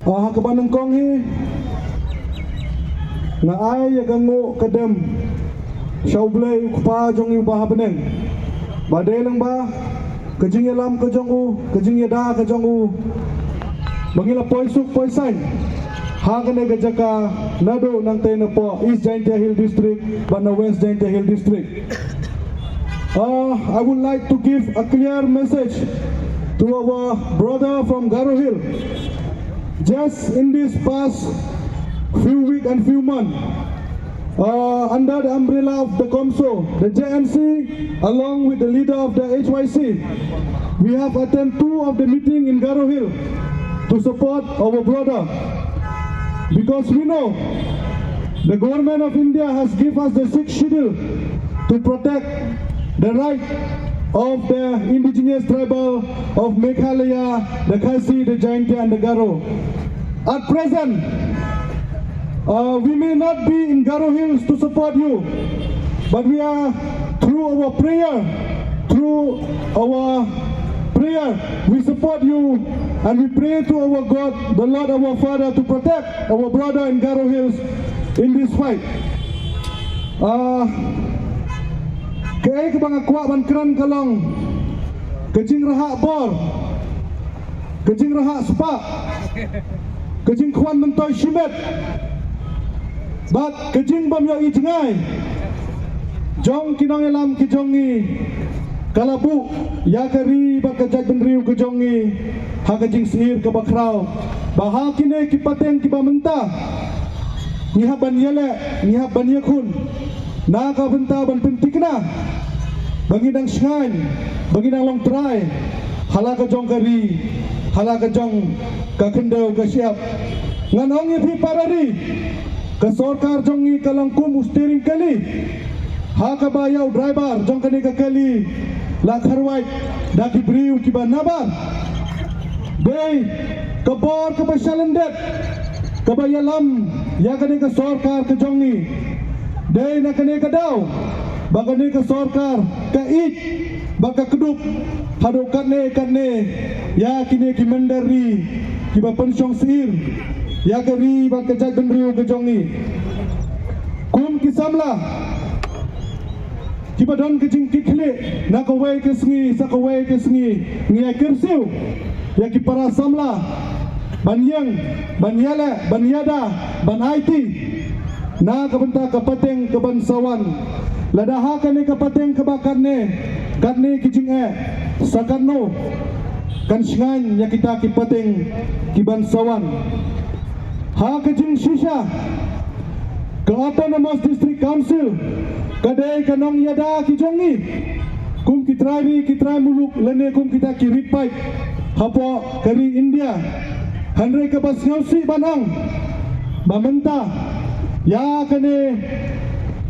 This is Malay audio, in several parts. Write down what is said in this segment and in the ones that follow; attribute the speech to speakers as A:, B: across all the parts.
A: Kebanang kong hi nga ay yagango kadem shaublay ukpa jong ubah beneng badai lang ba kajing yalam kajong u kajing yada kajong u bangila poisuk poisay hagane gajaka nado nang tena po East Jaintia Hill District bana West Jaintia Hill District. I would like to give a clear message to our brother from Garo Hill. Just in this past few weeks and few months, under the umbrella of the COMSO, the JNC, along with the leader of the HYC, we have attended 2 of the meetings in Garo Hill to support our brother. Because we know the government of India has given us the 6th schedule to protect the right of the indigenous tribal of Meghalaya, the Khasi, the Jaintia and the Garo. At present, we may not be in Garo Hills to support you, but we are through our prayer, we support you and we pray to our God, the Lord our Father, to protect our brother in Garo Hills in this fight. Kaya kabang akwa ban kran kalong kajing raha bor kajing raha spa kajing kwan mentoy shimet bat kajing bam yo ijngai jong kinong elam kijongi kalabu yakari bat kajak benriu kijongi ha kajing sir ke bakrau baha kine kipateng kibamenta ngihaban yele ngihaban yakun na ka benta ban pentikna bangidang sngan bangidang long try halaka jong kari halaka jong ka kendau ka siap nganong ipi parari ka sarkar jongi kalangkum steering kali ha ka bayau driver jong kani ka kali la kharwai da ki briu ki banabar dei ka bor ka basalandet ka bayalam ya kani ka sarkar ka jongi dai na kane ka daw baka ne ka sarkar ka ik baka kedup hado kane ya kine ki mandari ki ba pensyong sir ya kari baka jag benriu ke jongi kum ki samla ki badon ke jing kikhle na ka wai ke sngi sa ka wai ke sngi ngi kersiu ya ki para samla banyang banyala banyada banhaiti na kabenta kapateng kebansawan ladaha kane kapateng kebakarne katne kijing sakarno kan singan ya kita kipateng kibansawan ha kijing shisha ke autonomous district council kadai kanong yada kijongi kum kitrai muluk lene kum kita kiripai hapo kari India handre kabas ngausi banang bamenta ya kane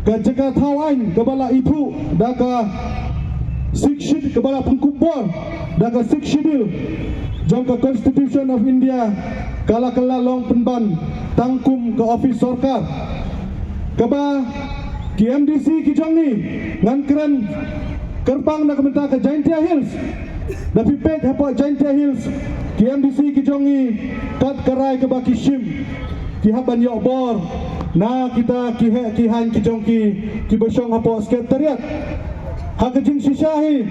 A: ka jaga thawain kabala itu daga sikshid kabala pengkubor daga sikshidil jangka Constitution of India kala long penban tangkum ke office sarkar kaba KMDC kijongi ngangkran kerpang na kamenta ke Jaintia Hills da pipet hapo Jaintia Hills KMDC kijongi kat karai kaba kishim kihaban yo bor na kita kihan kijongki kibasyong hapo sekretariat hakajing sisyahi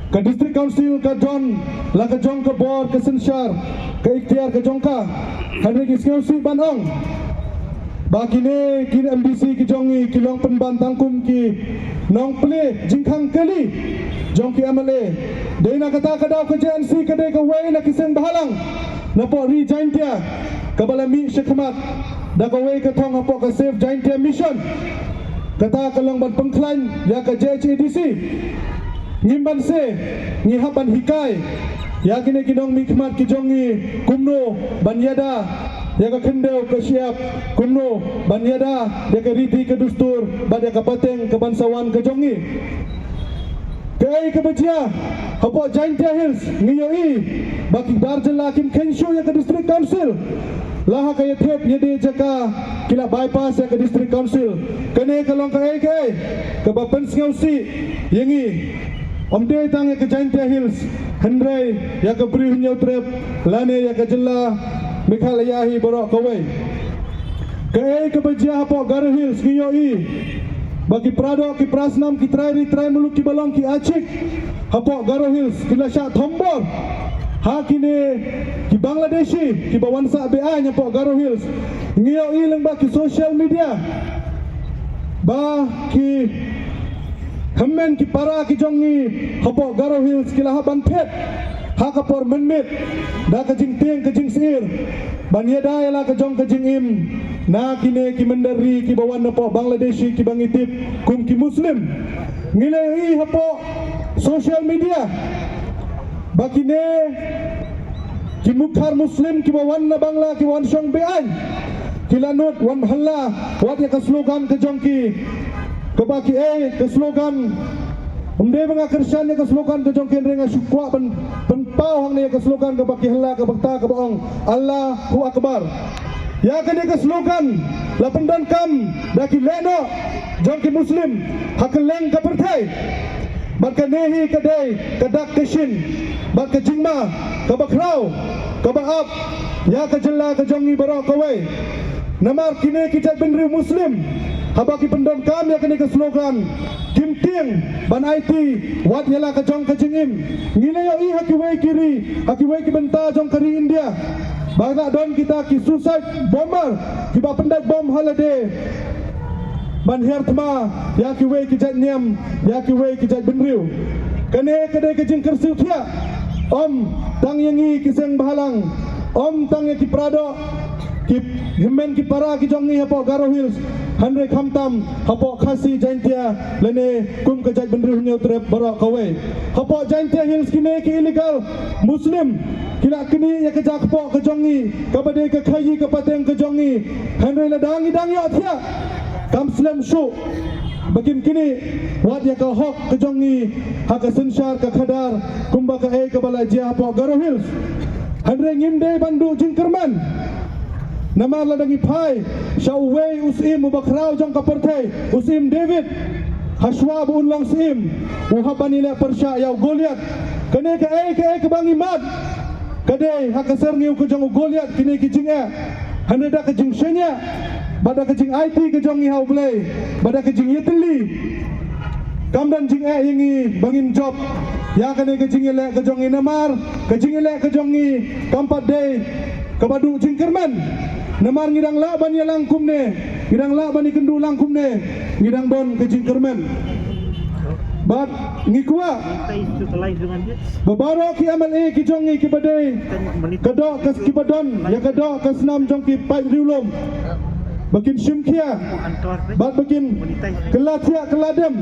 A: ka district council ka John la ka jong ka bor ka sensyar ka ikhtiar ka jongka hadri kiskausi banong bagine kin MDC kijongi kilong penban tangkum ki nong ple jingkhang kali jongki amale deina kata kadaw ka JNC kadai ka way na kiseng bahalang na po ri Jaintia kabalami syekhamat da kawai ka thong hapo ka Save Jaintia Mission kata kalong ban pengklan ya ka JHADC ngimban se ngihaban hikai ya kini kinong mikmat kijongi kumno banyada ya ka kendau ka siap kumno banyada ya ka riti ka dustur bada ka pateng ka bansawan ka jongi kay kabajia hapo Jaintia Hills ngiyoi baki barjala kim kenshu ya ka district council laha kaya thep yede jaka kila bypass ya ke district council kane kalong ka ke bapen ngausi yengi omde tang ya ke Jaintia Hills handrai ya ke bri hunyau trep lane ya ke jella Mikhalayahi borok kawai Kei kebajia hapok Garo Hills ngiyoi bagi prado ki prasnam ki trai muluk ki balong ki acik hapok Garo Hills kila syak tombor hakine ki Bangladeshi ki bawansa BA nyapok Garo Hills ngiyoi leng ba ki social media ba ki Hemen ki para ki jongi hapok Garo Hills kila haban pet hakapor menmit da kajing ting kajing sir banyada yala kajong kajing im na kine ki mendari ki bawan hapok Bangladeshi ki bangitip kum ki muslim ngilai hapok social media bakine ki mukhar muslim ki bawan na Bangla ki wan syong bean kilanut wan halla wat ya kaslogan kajong ki kebaki ke slogan umde mga Kristiyan ke slogan ke jongken renga syukwa penpau hang ne ke slogan kebaki hela ke bakta ke boong Allahu Akbar ya ke ke slogan la pendan kam daki leno jongki muslim hakeleng ke pertai barka nehi ke dei ke dak keshin barka jingma ke bakrau ke baap ya ke jella ke jongi barok kawai namar kini kita benri muslim habaki pendon kam ya kini ke slogan Kim Ting ban IT wat yala ka jong ka jingim ngilayo i hakiway kiri hakiway ki benta jong kari India baga don kita ki suicide bomber ki ba pendat bom holiday ban hertma ya ki way ki jat niam ya ki way ki jat benriu kene kede ke jing kersiu thia om tang yangi ki seng bahalang om tang ya ki prado ki himen ki para ki jongi hapo Garo Hills Handre Khamtam hapok khasi jaintia lene kum kejat benriu nyau trep barok kawai hapok jaintia hills kini ki illegal muslim kila kini ya kejak hapok kejongi kabade ke khayi ke pateng kejongi Handre ladangi dangi athia kam slam shu bakin kini wat ya ka hok kejongi haka sensyar ke khadar kumba ke ke balajia hapok Garo Hills Handre ngimde bandu jingkerman nama ladangi pai Shawway usim mubakrau jong kapertai usim David Hashwab unlang sim uhabani le persya yau Goliat kene ke bangi mat kade hakaser ngiu ke jong Goliat kini ki jing hanada ke jing shenya bada ke jing IT ke jong i hau blai bada ke jing yetli kamdan jing yangi bangin job ya kene ke jing le ke jong i namar ke jing le ke jong i kampat day kabadu jingkerman namar ngidang la bani langkum ne ngidang la bani kendu langkum ne ngidang don ke jingkerman bat ngikua babaro ki amal ki jongi ki badai kedok ke ki badon ya kedok ke senam jong ki pai riulum bakin shimkia bat bakin kelatia keladem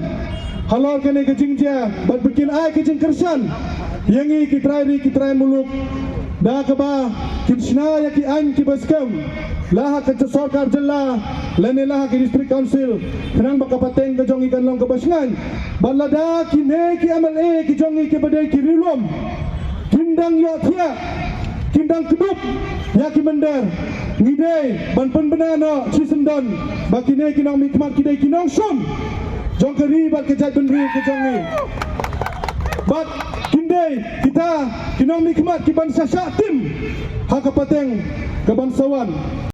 A: halal kene ke jingja bat bakin ai ke jingkersan yangi ki trai muluk da kaba kinshna ya ki an ki baskam laha ke sarkar jilla lene laha ke district council kenang baka pateng ke jongi kan long ke basngan balada ki ne ki amal ki jongi ke badai ki rilum kindang yo thia kindang kedup ya ki mender ngidei ban penbenano cisendon baki ne kinong mikmat kidai kinong sun jong ke ribat ke jat benri ke jongi bat kindai kita kinong nikmat ki bangsa syak tim hakapateng ke bangsawan